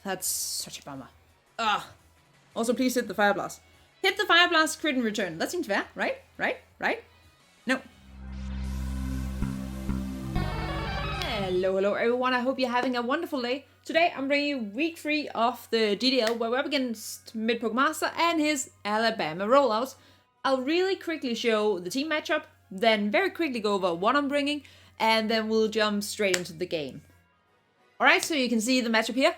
that's such a bummer. Ugh. Also, please hit the Fire Blast. Hit the Fire Blast, crit in return. That seems fair, right? Right? No. Hello everyone, I hope you're having a wonderful day. Today I'm bringing you week 3 of the GDL where we're up against MidPokeMaster and his Alabama Rollouts. I'll really quickly show the team matchup, then very quickly go over what I'm bringing, and then we'll jump straight into the game. Alright, so you can see the matchup here.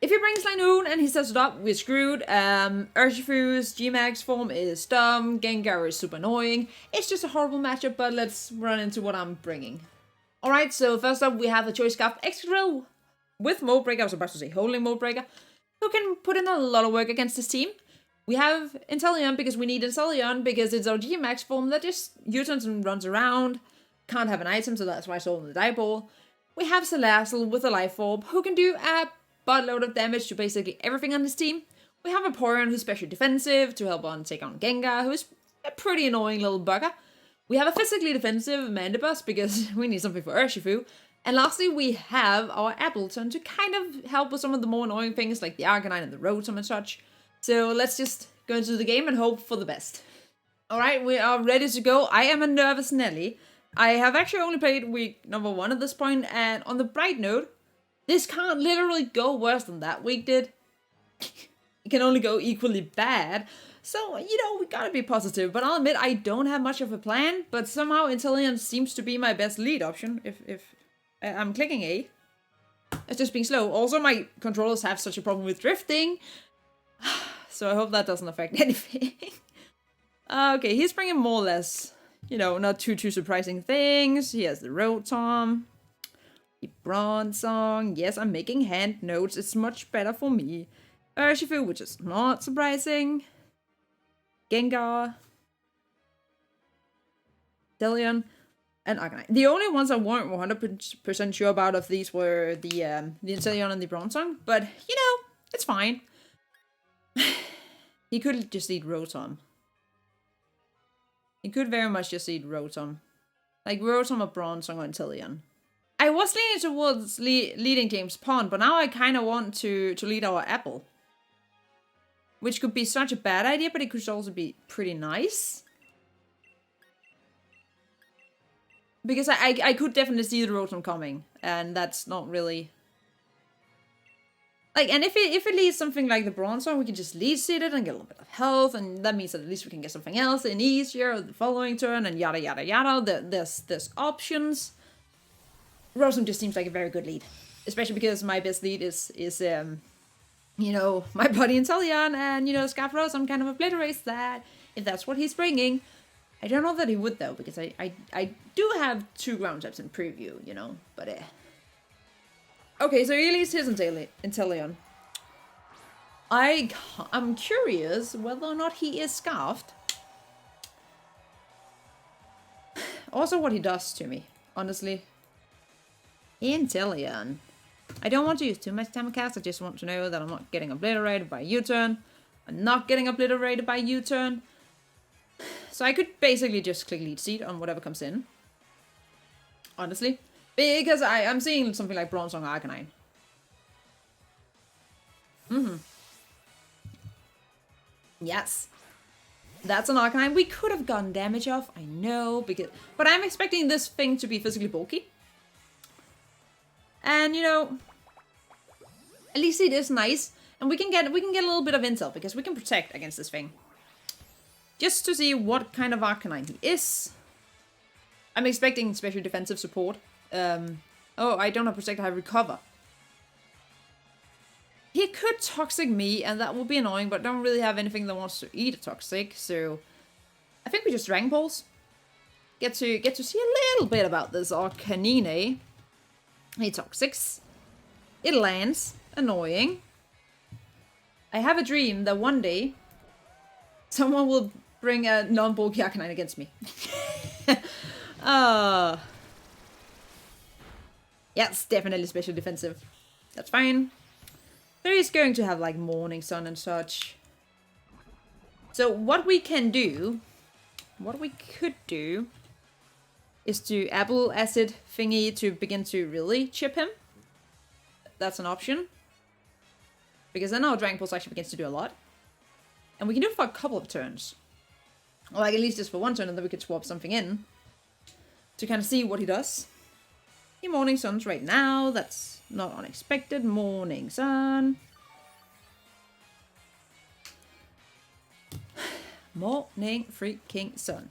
If you bring Slinoon and he sets it up, we're screwed. Urshifu's G-Max form is dumb, Gengar is super annoying. It's just a horrible matchup, but let's run into what I'm bringing. Alright, so first up we have the Choice Scarf Excadrill with Mode Breaker, I was about to say Holding Mode Breaker, who can put in a lot of work against this team. We have Inteleon because we need Inteleon because it's our G-Max form that just U-turns and runs around. Can't have an item, so that's why I sold the Die Ball. We have Salazzle with a Life Orb who can do a buttload of damage to basically everything on this team. We have a Vaporeon who's specially defensive to help on take on Gengar, who's a pretty annoying little bugger. We have a physically defensive Mandibus because we need something for Urshifu. And lastly, we have our Appleton to kind of help with some of the more annoying things like the Arcanine and the Rotom and such. So let's just go into the game and hope for the best. Alright, we are ready to go. I am a nervous Nelly. I have actually only played week number 1 at this point, and on the bright note, this can't literally go worse than that week did. It can only go equally bad. So, you know, we gotta be positive. But I'll admit, I don't have much of a plan. But somehow Inteleon seems to be my best lead option. If I'm clicking A. It's just being slow. Also, my controllers have such a problem with drifting. So I hope that doesn't affect anything. Okay, he's bringing more or less, you know, not too surprising things. He has the Rotom. The Bronzong. Yes, I'm making hand notes. It's much better for me. Urshifu, which is not surprising. Gengar. Inteleon. And Arcanine. The only ones I weren't 100% sure about of these were the Inteleon and the Bronzong. But, you know, it's fine. He could just eat Rotom. He could very much just eat Rotom. Like Rotom or Bronzong or Inteleon. I was leaning towards leading James Pond, but now I kind of want to lead our Apple. Which could be such a bad idea, but it could also be pretty nice. Because I could definitely see the Rotom coming, and that's not really... Like, and if it leads something like the Bronzong, we can just lead seed it and get a little bit of health, and that means that at least we can get something else in easier the following turn, and yada yada yada. There's options. Rotom just seems like a very good lead. Especially because my best lead is you know, my buddy Inteleon, and, you know, Scarf Rotom kind of obliterates that, if that's what he's bringing. I don't know that he would, though, because I do have 2 ground types in preview, you know, but okay, so he released his Inteleon. I'm curious whether or not he is scarfed. Also what he does to me, honestly. Inteleon. I don't want to use too much time cast, I just want to know that I'm not getting obliterated by U-turn. I'm not getting obliterated by U-turn. So I could basically just click lead seed on whatever comes in. Honestly. Because I'm seeing something like Bronzong or Arcanine. Yes. That's an Arcanine. We could have gotten damage off, I know, but I'm expecting this thing to be physically bulky. And, you know, at least it is nice. And we can get a little bit of intel, because we can protect against this thing. Just to see what kind of Arcanine he is. I'm expecting special defensive support. Oh, I don't have Protect, I have Recover. He could Toxic me, and that would be annoying, but I don't really have anything that wants to eat a Toxic, so... I think we just Dragon Balls. Get to see a little bit about this Arcanine. He Toxics. It lands. Annoying. I have a dream that one day someone will bring a non-bulky Arcanine against me. Yes, definitely special defensive. That's fine. There is going to have like Morning Sun and such. So what we could do is to Apple Acid thingy to begin to really chip him. That's an option. Because then our Dragon Pulse actually begins to do a lot. And we can do it for a couple of turns. Or like at least just for one turn, and then we could swap something in. To kind of see what he does. The Morning Sun's right now. That's not unexpected. Morning Sun. Morning freaking Sun.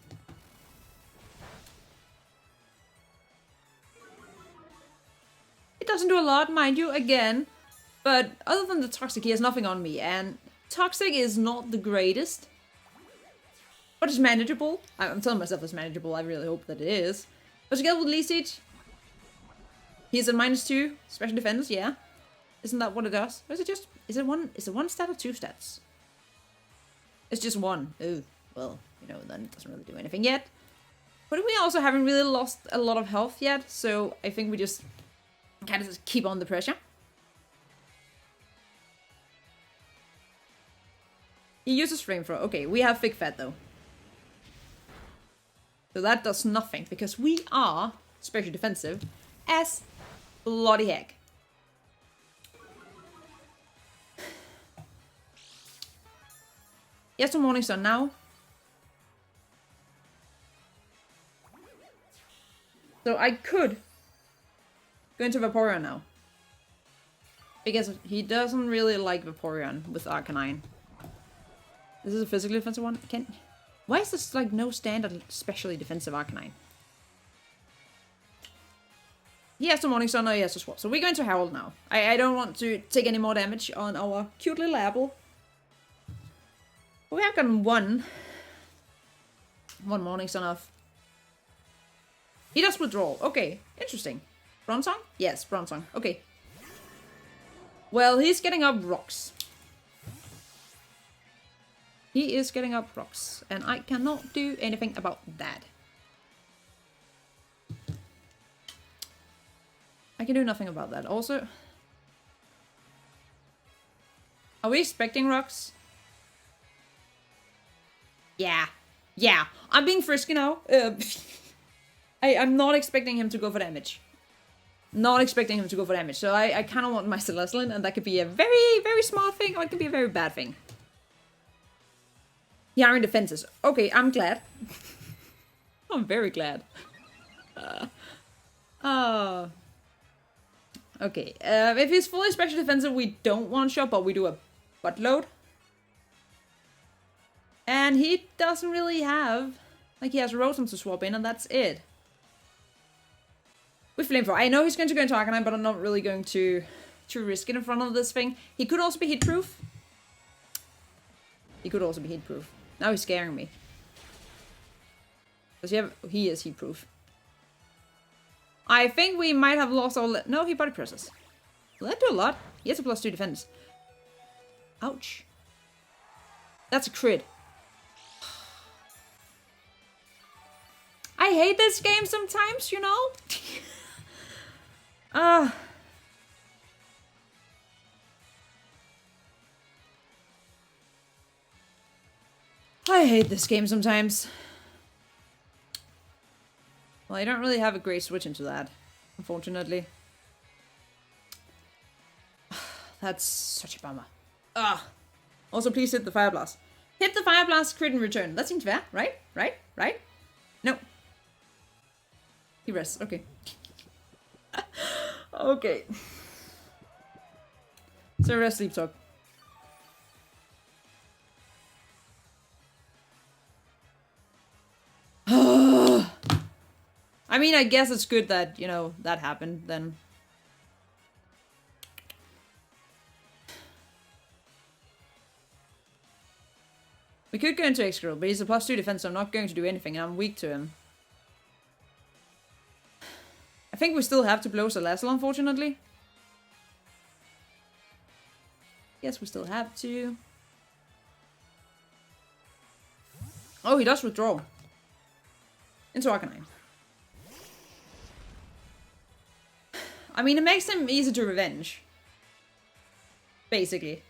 It doesn't do a lot, mind you, again. But other than the Toxic, he has nothing on me. And Toxic is not the greatest. But it's manageable. I'm telling myself it's manageable. I really hope that it is. But together with Lee Siege, he's at -2 special defense, yeah. Isn't that what it does? Or is it just, is it one stat or 2 stats? It's just 1. Oh, well, you know, then it doesn't really do anything yet. But we also haven't really lost a lot of health yet, so I think we just kind of just keep on the pressure. He uses Flamethrower. Okay, we have Thick Fat though. So that does nothing, because we are special defensive as bloody heck. Yes, the Morning Sun now. So I could go into Vaporeon now. Because he doesn't really like Vaporeon with Arcanine. This is a physically defensive one. Why is this like no standard specially defensive Arcanine? He has the Morning Sun, no, he has to swap. So we're going to Harold now. I don't want to take any more damage on our cute little apple. But we have gotten one Morning Sun off. He does withdrawal. Okay, interesting. Bronzong? Yes, Bronzong. Okay. Well, he's getting up rocks. He is getting up rocks, and I cannot do anything about that. I can do nothing about that. Also, are we expecting rocks? Yeah. Yeah. I'm being frisky now. I'm not expecting him to go for damage. Not expecting him to go for damage. So I kind of want my Celestlin, and that could be a very, very small thing, or it could be a very bad thing. Yeah, in defenses. Okay, I'm glad. I'm very glad. Okay, if he's fully special defensive, we don't one-shot, but we do a buttload. And he doesn't really have... Like, he has Rotom to swap in, and that's it. With Flamethrower. I know he's going to go into Arcanine, but I'm not really going to risk it in front of this thing. He could also be hit-proof. He could also be heat-proof. Now he's scaring me. Does he have... He is heat-proof. I think we might have lost all... No, he body presses. Will that do a lot? He has a +2 defense. Ouch. That's a crit. I hate this game sometimes, you know? I hate this game sometimes. Well, I don't really have a great switch into that, unfortunately. That's such a bummer. Also, please hit the Fire Blast. Hit the Fire Blast, crit in return. That seems fair, right? Right? No. He rests, okay. Okay. So rest, sleep, talk. I mean, I guess it's good that, you know, that happened then. We could go into Excadrill, but he's a +2 defense, so I'm not going to do anything, and I'm weak to him. I think we still have to blow Celestal, unfortunately. Yes, we still have to. Oh, he does withdraw. Into Arcanine. I mean, it makes him easy to revenge. Basically.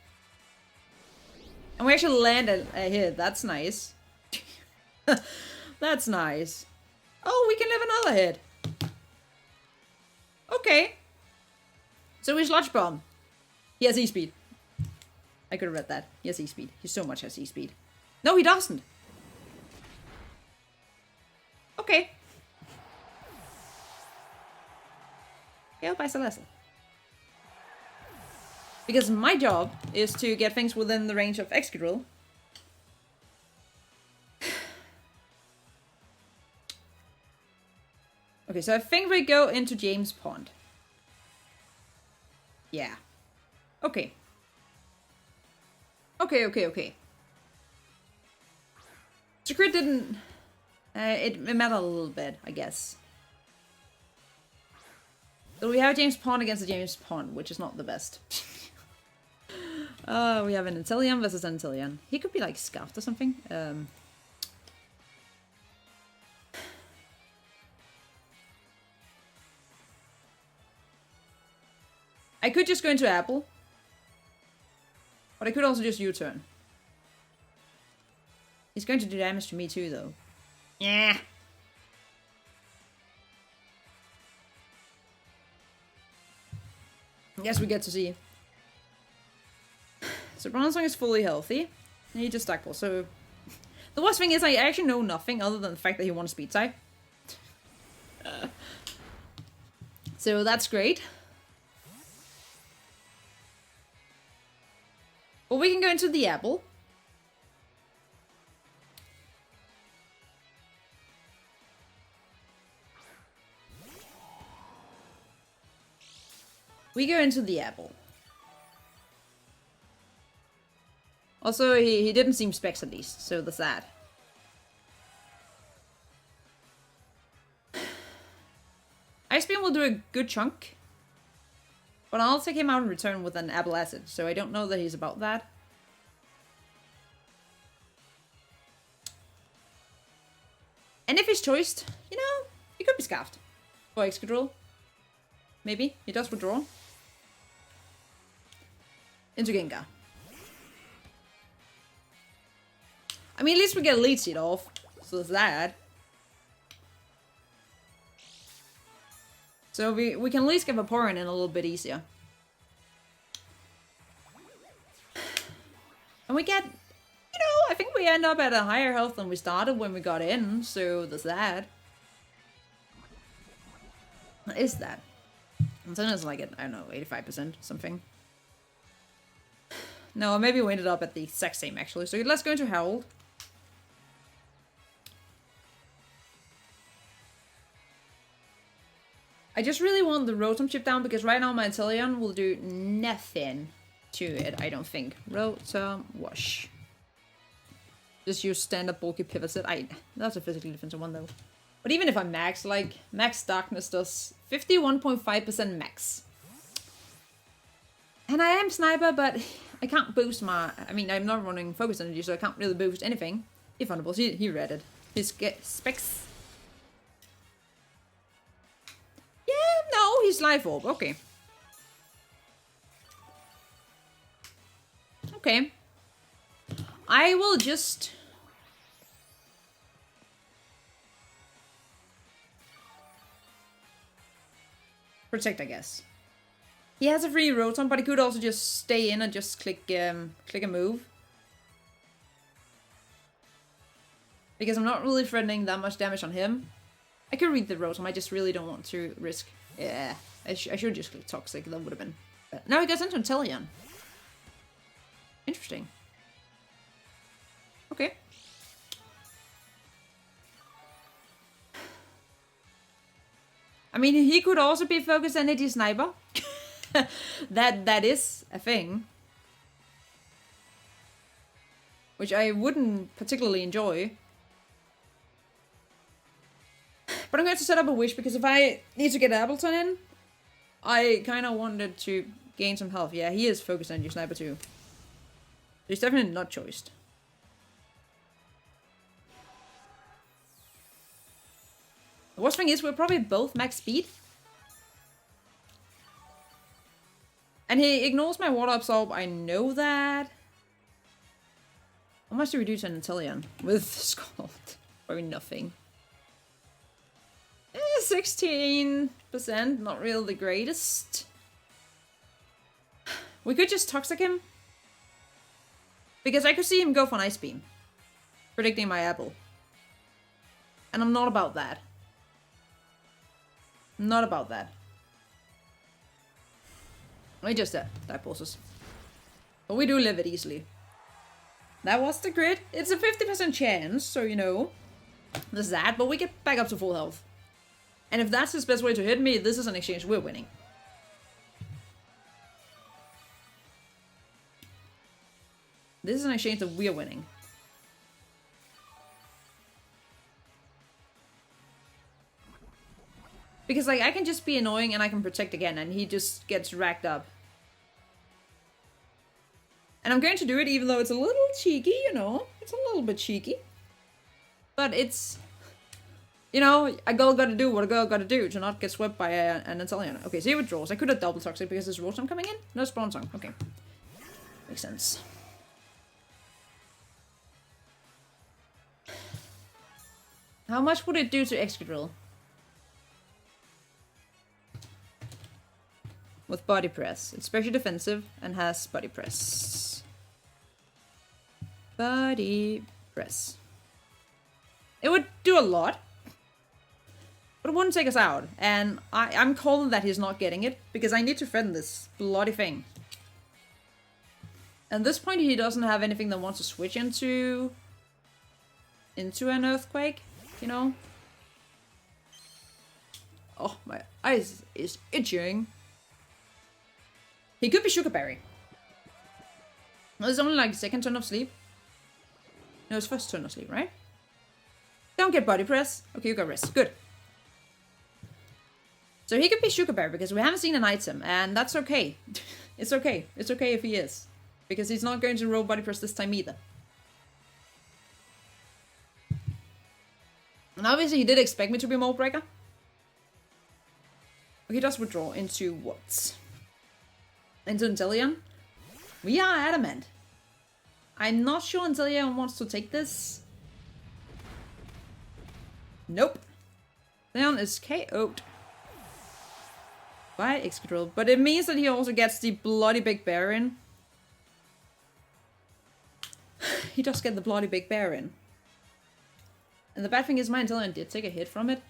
And we actually land a hit. That's nice. That's nice. Oh, we can live another hit. Okay. So we Sludge Bomb. He has E-Speed. I could have read that. He has E-speed. He so much has E-speed. No, he doesn't. Okay. Yeah, bye, Celeste. Because my job is to get things within the range of Excadrill. Okay, so I think we go into James Pond. Yeah. Okay. Okay. Secret didn't... it mattered a little bit, I guess. So we have James Pond against the James Pond, which is not the best. We have an Inteleon versus an Inteleon. He could be like Scuffed or something. I could just go into Apple. But I could also just U-turn. He's going to do damage to me too, though. Yeah. I guess we get to see. So Bronzong is fully healthy. And he just Stackpole. So the worst thing is I actually know nothing other than the fact that he wants speed type. So that's great. Well, we can go into the Apple. We go into the Apple. Also, he didn't seem specs at least, so that's that. Ice Beam will do a good chunk. But I'll take him out in return with an Apple Acid, so I don't know that he's about that. And if he's choiced, you know, he could be Scuffed. For Excadrill. Maybe. He does withdraw. Into Gengar. I mean, at least we get a lead seed off. So there's that. So we can at least get Vaporeon in a little bit easier. And we get, you know, I think we end up at a higher health than we started when we got in. So there's that. What is that? And then it's like, I don't know, 85% something. No, maybe we ended up at the exact same actually. So let's go into Harold. I just really want the Rotom chip down because right now my Inteleon will do nothing to it, I don't think. Rotom Wash. Just use standard bulky pivots. That's a physically defensive one though. But even if I'm max, like, Max Darkness does 51.5% max. And I am Sniper, but I can't boost my... I mean, I'm not running Focus Energy, so I can't really boost anything. If Thunderbolts, he read it. His specs... Yeah, no, he's Life Orb. Okay. Okay. I will just... Protect, I guess. He has a free Rotom, but he could also just stay in and just click a move. Because I'm not really threatening that much damage on him. I could read the Rotom, I just really don't want to risk... Yeah, I should just click Toxic, that would have been... But now he goes into Inteleon. Interesting. Okay. I mean, he could also be Focus Energy Sniper. that is a thing. Which I wouldn't particularly enjoy. But I'm going to set up a wish because if I need to get Appleton in, I kind of wanted to gain some health. Yeah, he is Focus Energy Sniper too. He's definitely not choiced. The worst thing is we're probably both max speed. And he ignores my Water Absorb, I know that. How much do we do to an Inteleon with Scald? Probably nothing. 16%, not really the greatest. We could just Toxic him. Because I could see him go for an Ice Beam. Predicting my apple. And I'm not about that. Not about that. I just die pulses. But we do live it easily. That was the crit. It's a 50% chance, so you know. There's that, but we get back up to full health. And if that's his best way to hit me, this is an exchange we're winning. This is an exchange that we are winning. Because, like, I can just be annoying and I can protect again, and he just gets racked up. And I'm going to do it even though it's a little cheeky, you know. It's a little bit cheeky. But it's... You know, a girl gotta do what a girl gotta do to not get swept by an Italian. Okay, so he withdraws. I could have double toxic because there's Rotom coming in. No spawn song. Okay. Makes sense. How much would it do to Excadrill? With body press. It's special defensive and has body press. Body press. It would do a lot. But it wouldn't take us out. And I'm calling that he's not getting it. Because I need to threaten this bloody thing. At this point he doesn't have anything that wants to switch into an earthquake. You know? Oh, my eyes is itching. He could be Sugar Berry. Well, it's only like second turn of sleep. No, it's first turn of sleep, right? Don't get body press. Okay, you got rest. Good. So he could be Sugar Berry because we haven't seen an item, and that's okay. It's okay. It's okay if he is. Because he's not going to roll body press this time either. And obviously he did expect me to be Mold Breaker. But he does withdraw into what? Into Inteleon. We are adamant. I'm not sure Inteleon wants to take this. Nope. Leon is KO'd by Excadrill. But it means that he also gets the bloody big bear in. He does get the bloody big bear in. And the bad thing is my Inteleon did take a hit from it.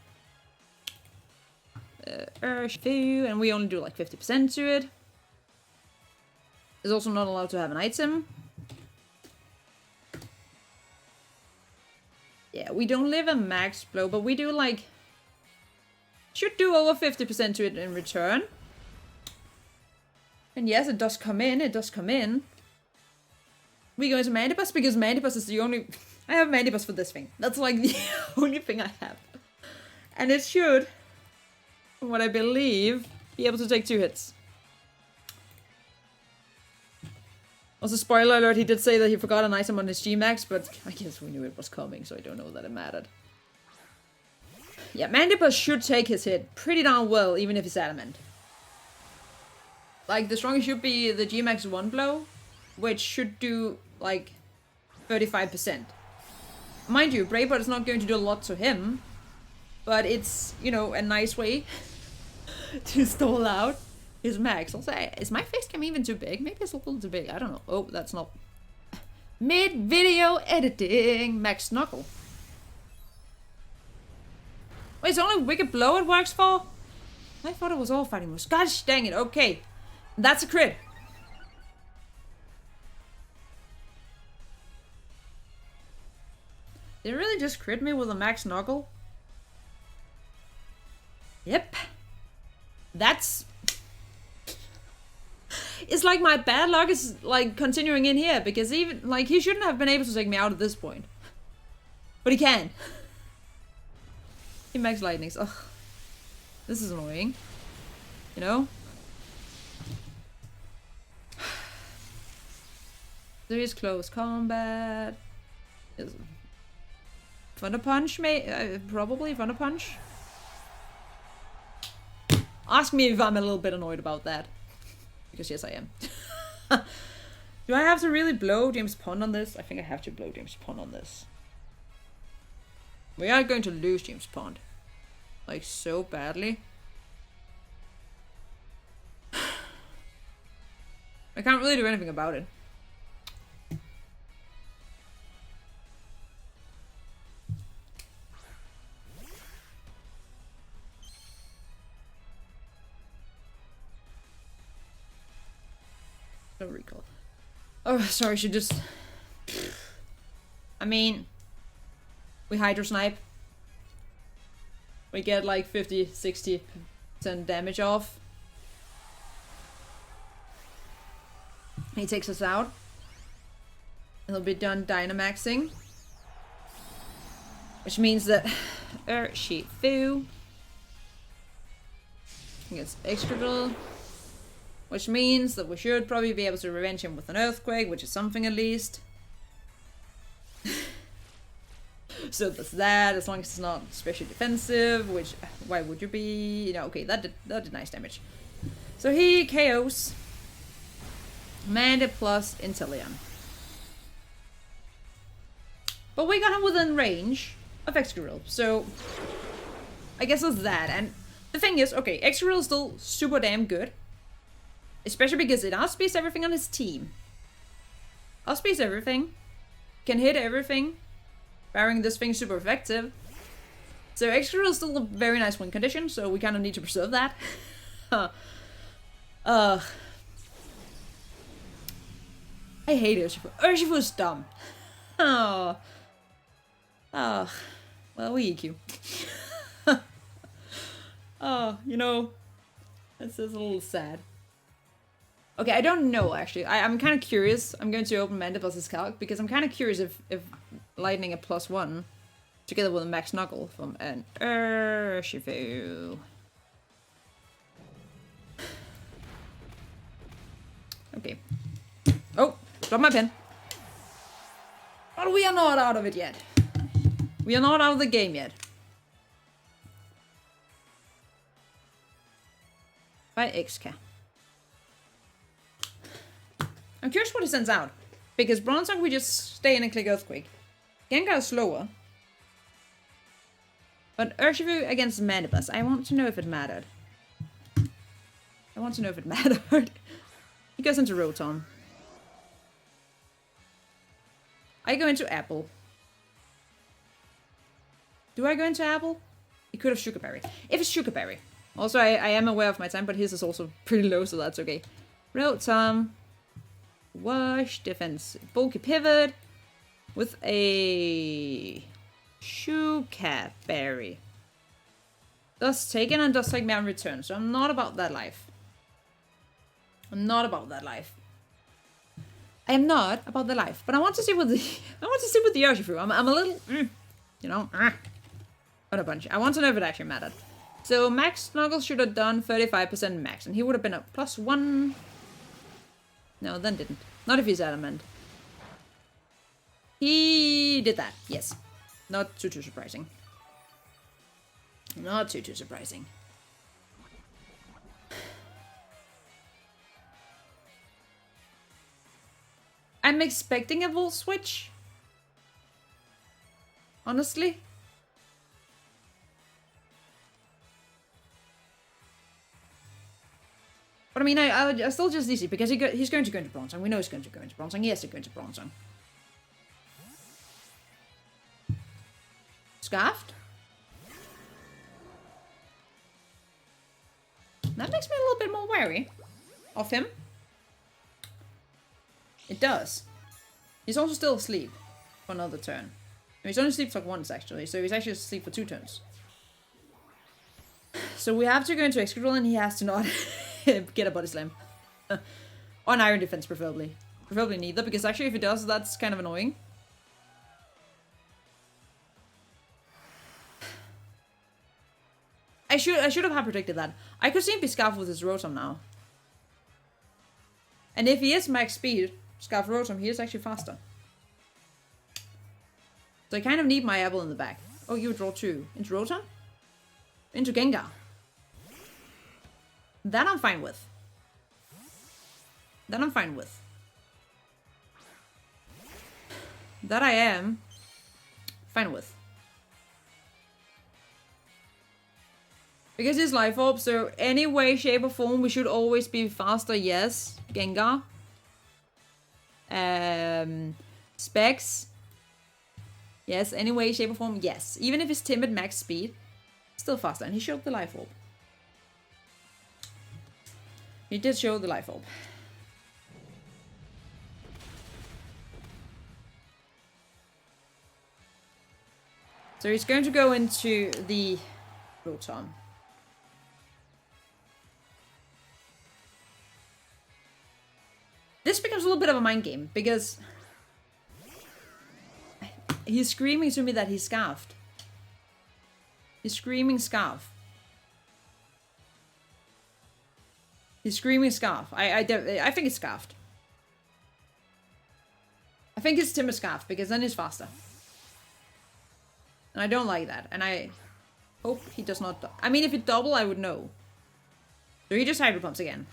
And we only do like 50% to it. Is also not allowed to have an item. Yeah, we don't live a max blow, but we do like... Should do over 50% to it in return. And yes, it does come in, it does come in. We go into Mandibus because Mandibus is the only... I have Mandibus for this thing. That's like the only thing I have. And it should, from what I believe, be able to take 2 hits. Also, spoiler alert, he did say that he forgot an item on his G-Max, but I guess we knew it was coming, so I don't know that it mattered. Yeah, Mandibus should take his hit pretty darn well, even if he's adamant. Like, the strongest should be the G-Max 1 blow, which should do, like, 35%. Mind you, Brave Bird is not going to do a lot to him, but it's, you know, a nice way to stall out his max. Also, is my face cam even too big? Maybe it's a little too big. I don't know. Oh, that's not... Mid-video editing. Max Knuckle. Wait, it's only Wicked Blow it works for? I thought it was all fighting moves. Gosh dang it. Okay. That's a crit. Did it really just crit me with a Max Knuckle? Yep. That's... It's like my bad luck is like continuing in here because even like he shouldn't have been able to take me out at this point. But he can. He Max Lightnings. Ugh. This is annoying. You know? There is close combat. Is Thunder Punch, probably Thunder Punch. Ask me if I'm a little bit annoyed about that. Because yes, I am. Do I have to really blow James Pond on this? I think I have to blow James Pond on this. We are going to lose James Pond. Like, so badly. I can't really do anything about it. No recall. Oh, sorry, should just... I mean... We Hydro Snipe. We get like 50-60% damage off. He takes us out. He'll be done Dynamaxing. Which means that Urshifu gets Excadrill. Which means that we should probably be able to revenge him with an Earthquake, which is something at least. So there's that, as long as it's not especially defensive, which, why would you be? You know, okay, that did nice damage. So he KOs Manda plus Inteleon. But we got him within range of Excadrill, so I guess that's that. And the thing is, okay, Excadrill is still super damn good. Especially because it outspeeds everything on his team. Outspeeds everything. Can hit everything. Barring this thing super effective. So Excadrill is still a very nice win condition, so we kind of need to preserve that. I hate Urshifu. Urshifu is dumb. Oh. Oh. Well, we EQ. Oh, you know, this is a little sad. Okay, I don't know, actually. I'm kind of curious. I'm going to open Mandibus' calc, because I'm kind of curious if lightning a +1 together with a max knuckle from an Urshifu. Okay. Oh, drop my pen. But we are not out of it yet. We are not out of the game yet. By XK. I'm curious what he sends out. Because Bronzong we just stay in and click Earthquake. Gengar is slower. But Urshifu against Mandibus, I want to know if it mattered. I want to know if it mattered. He goes into Rotom. I go into Apple. Do I go into Apple? He could have Sugar Berry. If it's Sugar Berry. Also, I am aware of my time, but his is also pretty low, so that's okay. Rotom. Wash, defense, bulky pivot with a Shucat Berry. Does taken and does take me on return, so I'm not about that life. I'm not about that life. I am not about the life, but I want to see what the Urshifu. I'm a little, you know, on a bunch. I want to know if it actually mattered. So Max Snuggle should have done 35% max, and he would have been a +1. No, then didn't. Not if he's adamant. He did that, yes. Not too surprising. Not too surprising. I'm expecting a Volt Switch. Honestly. But I mean, I still just DC because he's going to go into Bronzong. We know he's going to go into Bronzong. He has to go into Bronzong. Scarfed? That makes me a little bit more wary of him. It does. He's also still asleep for another turn. He's only asleep for once, actually, so he's actually asleep for 2 turns. So we have to go into Excadrill, and he has to not get a Body Slam. Or an Iron Defense, preferably. Preferably neither, because actually if he does, that's kind of annoying. I should have predicted that. I could see him be Scarf with his Rotom now. And if he is max speed, Scarf Rotom, he is actually faster. So I kind of need my Apple in the back. Oh, you draw 2. Into Rotom? Into Gengar. That I'm fine with. That I'm fine with. That I am fine with. Because it's Life Orb, so any way, shape or form, we should always be faster, yes. Gengar. Specs. Yes, any way, shape or form, yes. Even if it's timid max speed, still faster. And he showed the Life Orb. He did show the Life Orb. So he's going to go into the Rotom. This becomes a little bit of a mind game, because he's screaming to me that he's scarfed. He's screaming scarf. He's screaming scarf. I think it's scarfed. I think it's Timber Scarf, because then he's faster. And I don't like that. And I hope he does not... I mean, if it double, I would know. So he just Hydro Pumps again.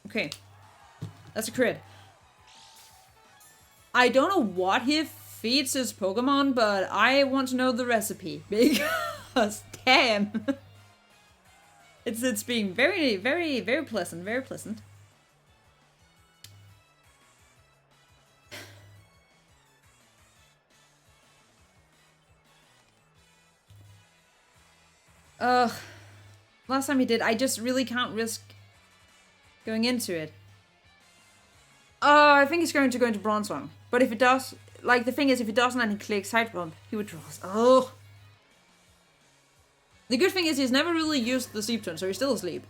Okay. That's a crit. I don't know what he feeds his Pokemon, but I want to know the recipe. Because, damn. It's being very, very, very pleasant. Very pleasant. Last time he did, I just really can't risk going into it. I think he's going to go into Bronzong. But if it does, like, the thing is, if it doesn't and he clicks Hydro Pump, he withdraws. Oh. The good thing is he's never really used the Sleep Turn, so he's still asleep.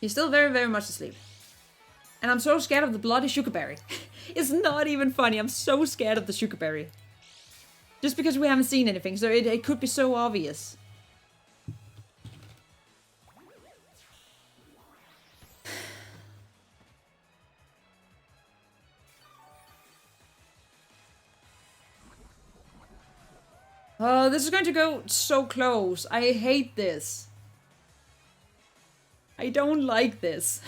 He's still very, very much asleep. And I'm so scared of the bloody Sugar Berry. It's not even funny, I'm so scared of the Sugar Berry. Just because we haven't seen anything, so it could be so obvious. Oh, this is going to go so close. I hate this. I don't like this.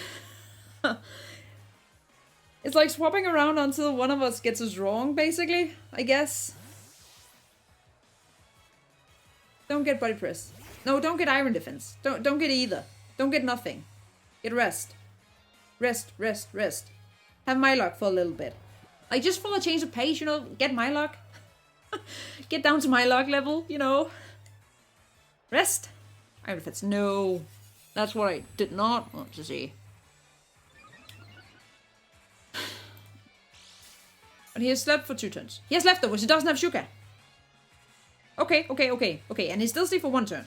It's like swapping around until one of us gets us wrong, basically, I guess. Don't get Body Press. No, don't get Iron Defense. Don't get either. Don't get nothing. Get Rest. Rest, rest, rest. Have Mylock for a little bit. Like, just for a change of pace, you know, get Mylock. Get down to Mylock level, you know. Rest. Iron Defense. No. That's what I did not want to see. And he has slept for 2 turns. He has leftovers. He doesn't have sugar. Okay. And he's still asleep for 1 turn.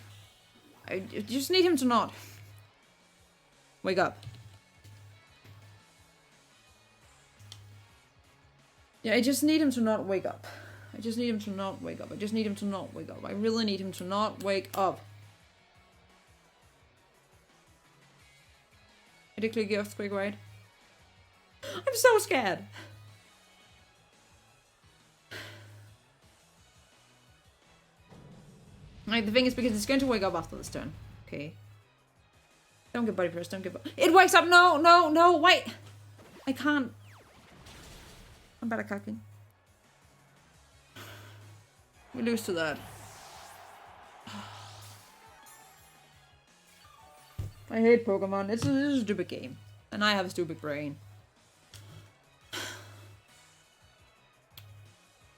I just need him to not wake up. Yeah, I just need him to not wake up. I just need him to not wake up. I really need him to not wake up. I did click the earthquake, right? I'm so scared. Like, the thing is, because it's going to wake up after this turn. Okay. Don't get Body Press, don't get... It wakes up! No, wait! I can't. I'm bad at calculating. We lose to that. I hate Pokemon. This is a stupid game. And I have a stupid brain.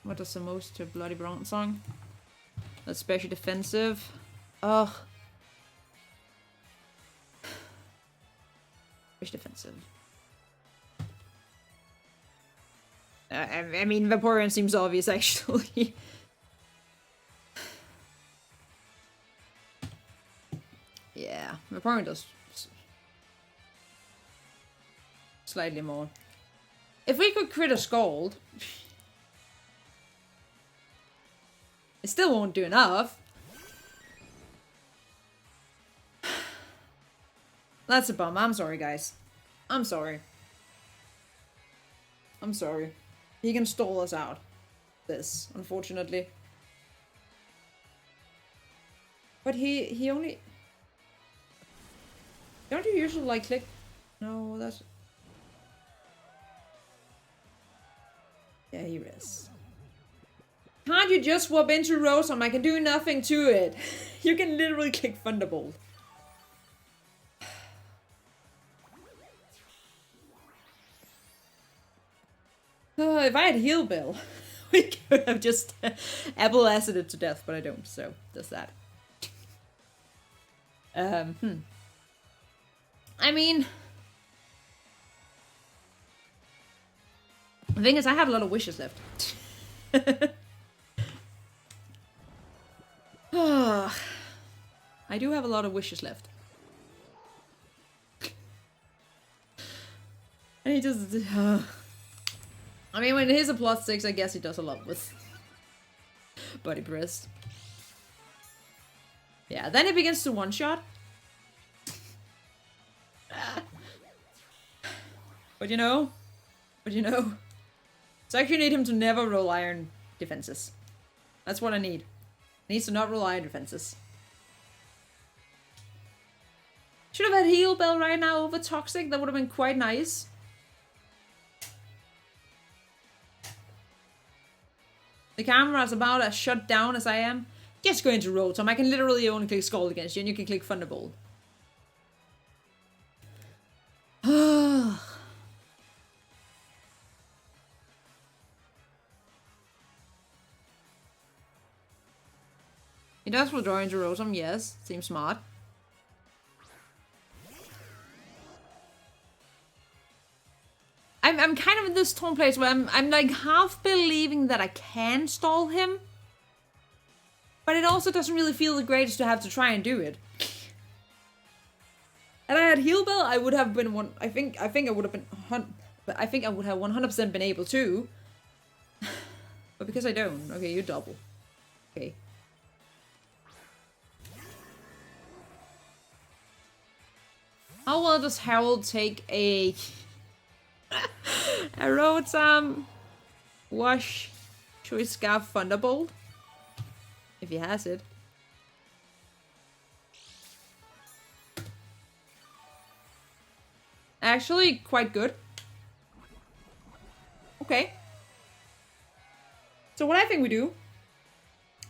What does the most to Bloody Bronzong? That's special defensive. Ugh. Special defensive. I mean, Vaporeon seems obvious, actually. Yeah, Vaporeon does slightly more. If we could crit a Scald, it still won't do enough. That's a bum. I'm sorry, guys. I'm sorry. He can stall us out. This, unfortunately. But he only... Don't you usually, like, click... No, that's... Yeah, he is. Can't you just swap into Rotom? I can do nothing to it. You can literally click Thunderbolt. If I had Heal Bell, we could have just Apple Acided to death, but I don't, so there's that. I mean, the thing is, I have a lot of wishes left. I do have a lot of wishes left. And he just... I mean, when he's a +6, I guess he does a lot with body press. Yeah, then he begins to one-shot. But you know... So I actually need him to never roll iron defenses. That's what I need. He needs to not roll iron defenses. Should have had heal bell right now over toxic. That would have been quite nice. The camera is about as shut down as I am. Just go into Rotom. I can literally only click Scald against you, and you can click Thunderbolt. He does withdraw into Rotom, yes. Seems smart. I'm kind of in this torn place where I'm like half believing that I can stall him. But it also doesn't really feel the greatest to have to try and do it. And I had Heal Bell, I would have been one. I think I would have been. But I think I would have 100% been able to. But because I don't, okay, you double. Okay. How well does Harold take a Rotom Wash Choice Scarf Thunderbolt? If he has it. Actually, quite good. Okay. So what I think we do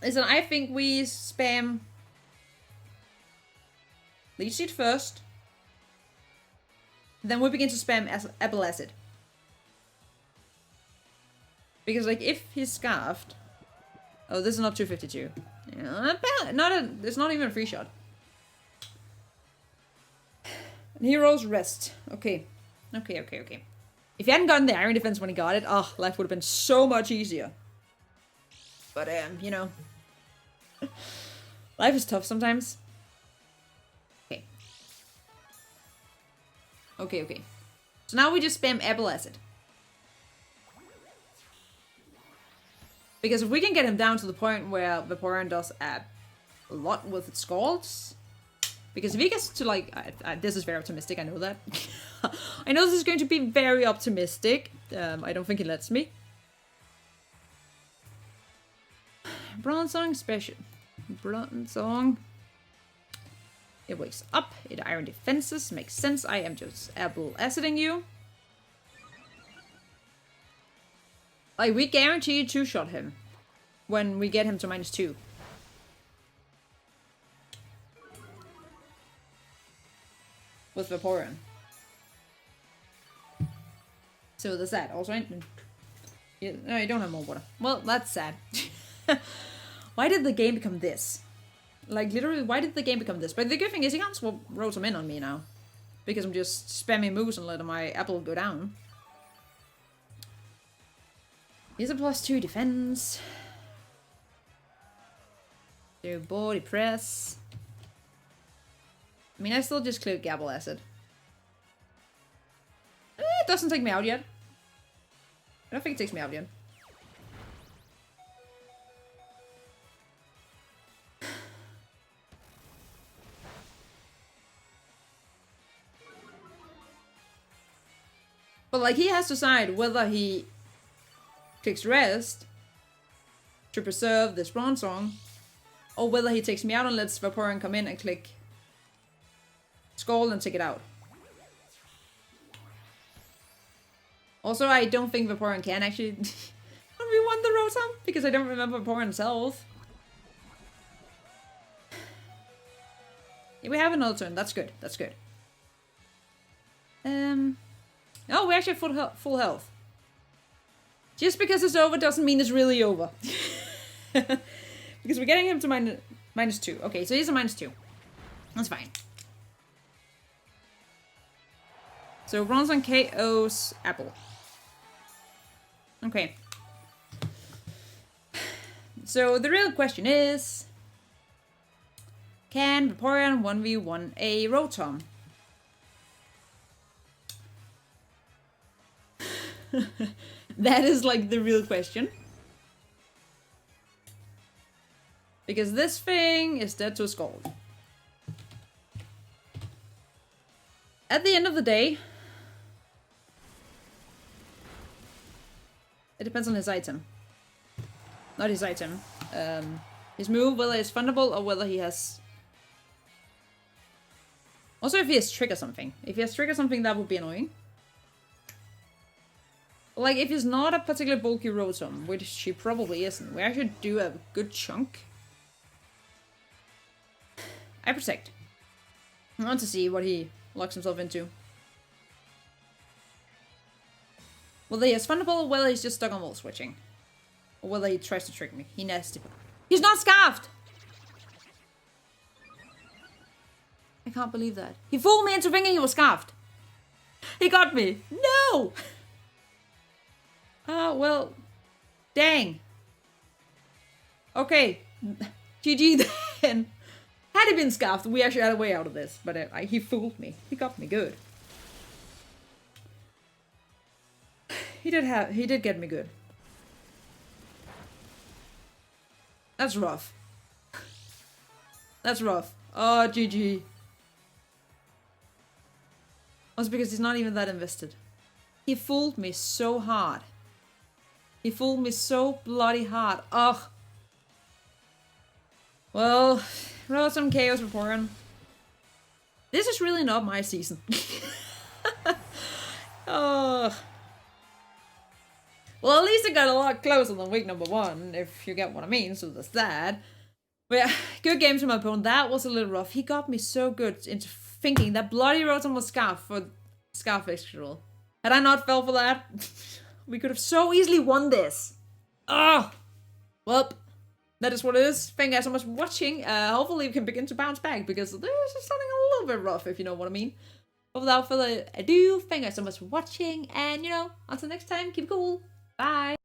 is that I think we spam Leech Seed first. Then we begin to spam Apple Acid. Because like if he's scarfed... Oh, this is not 252. Yeah, it's not even a free shot. And he rolls rest. Okay. Okay. If he hadn't gotten the Iron Defense when he got it, oh, life would have been so much easier. But, you know. Life is tough sometimes. Okay. So now we just spam Apple Acid. Because if we can get him down to the point where Vaporeon does a lot with its Scalds. Because if he gets to like... this is very optimistic, I know that. I know this is going to be very optimistic. I don't think it lets me. Bronzong special. Bronzong. It wakes up, it Iron Defenses, makes sense, I am just Apple Aciding you. Like, we guarantee to shot him when we get him to -2. With Vaporeon. So there's that. Also, no, you don't have more water. Well, that's sad. Why did the game become this? Like, literally, why did the game become this? But the good thing is he can't swap Rotom in on me now. Because I'm just spamming moves and letting my Apple go down. He's a +2 defense. Do body press. I mean, I still just click Apple Acid. It doesn't take me out yet. I don't think it takes me out yet. But like he has to decide whether he clicks rest to preserve this Bronzong, or whether he takes me out and lets Vaporeon come in and click Scald and take it out. Also, I don't think Vaporeon can actually rewind the Rotom because I don't remember Vaporeon's health. Yeah, we have another turn. That's good. That's good. Oh, we actually have full health. Just because it's over doesn't mean it's really over. Because we're getting him to -2. Okay, so he's a -2. That's fine. So Bronson KO's Apple. Okay. So the real question is, can Vaporeon 1v1 a Rotom? That is like the real question. Because this thing is dead to a Scald. At the end of the day, it depends on his item. Not his item. His move, whether it's fundable or whether he has... Also if he has trigger something. If he has trigger something, that would be annoying. Like, if he's not a particularly bulky Rotom, which he probably isn't, we actually do a good chunk. I protect. I want to see what he locks himself into. Whether he has fundable or whether he's just stuck on wall switching. Or whether he tries to trick me. He nasty. He's not scarfed! I can't believe that. He fooled me into thinking he was scarfed. He got me. No! Well, dang. Okay, GG then. Had he been scarfed, we actually had a way out of this, but he fooled me. He got me good. He did get me good. That's rough. That's rough. Oh, GG. Also because he's not even that invested. He fooled me so hard. He fooled me so bloody hard. Ugh. Well, roll some Chaos Vaporeon. This is really not my season. Ugh. Well, at least it got a lot closer than week number 1, if you get what I mean, so that's that. But yeah, good game to my opponent. That was a little rough. He got me so good into thinking that bloody Rotom was Scarf for Scarf extra roll. Had I not fell for that, we could have so easily won this. Oh, well, that is what it is. Thank you guys so much for watching. Hopefully we can begin to bounce back because this is something a little bit rough, if you know what I mean. But without further ado, thank you guys so much for watching. And, you know, until next time, keep it cool. Bye.